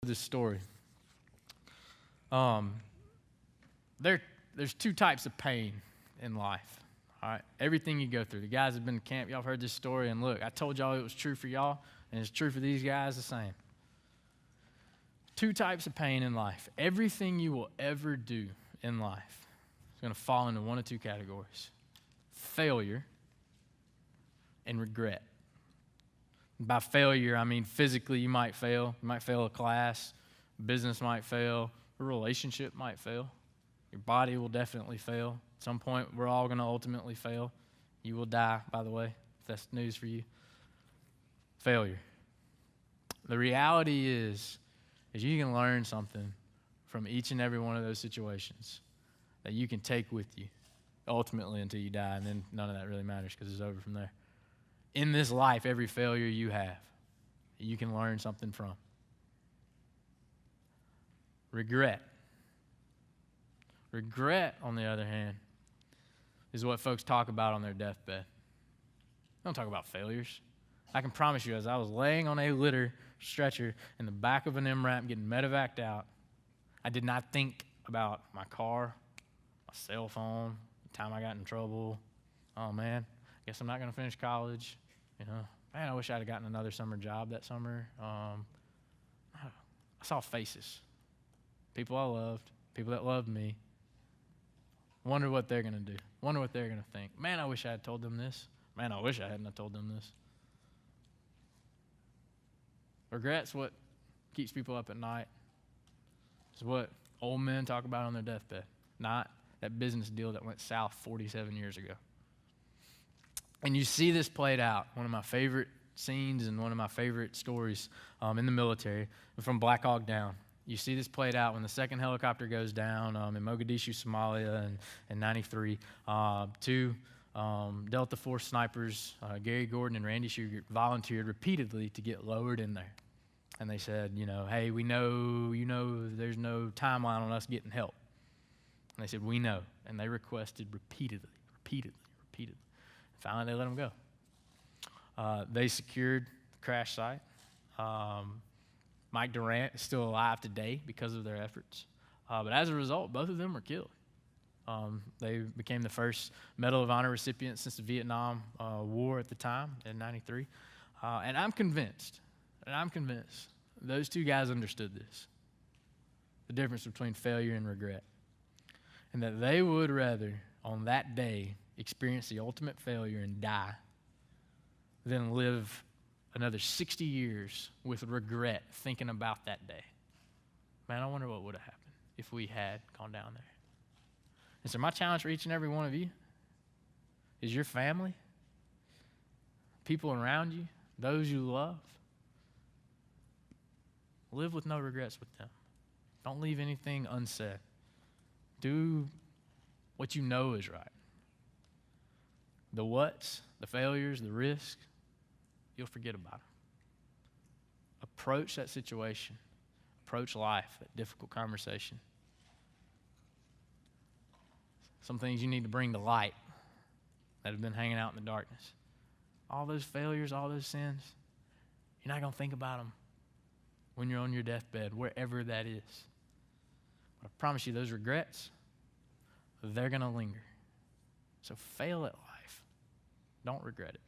This story. Um, there's two types of pain in life. All right, everything you go through. The guys have been to camp. Y'all have heard this story, and look, I told y'all it was true for y'all, and it's true for these guys the same. Two types of pain in life. Everything you will ever do in life is going to fall into one of two categories: failure and regret. By failure, I mean physically you might fail. You might fail a class. Business might fail. A relationship might fail. Your body will definitely fail. At some point, we're all going to ultimately fail. You will die, by the way, if that's news for you. Failure. The reality is you can learn something from each and every one of those situations that you can take with you ultimately until you die, and then none of that really matters because it's over from there. In this life, every failure you have, you can learn something from. Regret. Regret, on the other hand, is what folks talk about on their deathbed. They don't talk about failures. I can promise you, as I was laying on a stretcher in the back of an MRAP getting medevaced out, I did not think about my car, my cell phone, the time I got in trouble. Oh, man, guess I'm not going to finish college. Man, I wish I'd have gotten another summer job that summer. I saw faces. People I loved, people that loved me. Wonder what they're going to do. Wonder what they're going to think. Man, I wish I had told them this. Man, I wish I hadn't have told them this. Regret's what keeps people up at night. It's what old men talk about on their deathbed, not that business deal that went south 47 years ago. And you see this played out. One of my favorite scenes and one of my favorite stories in the military, from Black Hawk Down. You see this played out when the second helicopter goes down in Mogadishu, Somalia in 93. Two Delta Force snipers, Gary Gordon and Randy Shugart, volunteered repeatedly to get lowered in there. And they said, hey, we know, there's no timeline on us getting help. And they said, we know. And they requested repeatedly. Finally, they let them go. They secured the crash site. Mike Durant is still alive today because of their efforts. But as a result, both of them were killed. They became the first Medal of Honor recipients since the Vietnam War at the time in 93. And I'm convinced those two guys understood this, the difference between failure and regret. And that they would rather, on that day, experience the ultimate failure and die than live another 60 years with regret thinking about that day. Man, I wonder what would have happened if we had gone down there. And so my challenge for each and every one of you is your family, people around you, those you love. Live with no regrets with them. Don't leave anything unsaid. Do what you know is right. The whats, the failures, the risks, you'll forget about them. Approach that situation. Approach life, that difficult conversation. Some things you need to bring to light that have been hanging out in the darkness. All those failures, all those sins, you're not going to think about them when you're on your deathbed, wherever that is. But I promise you, those regrets, they're going to linger. So fail at life. Don't regret it.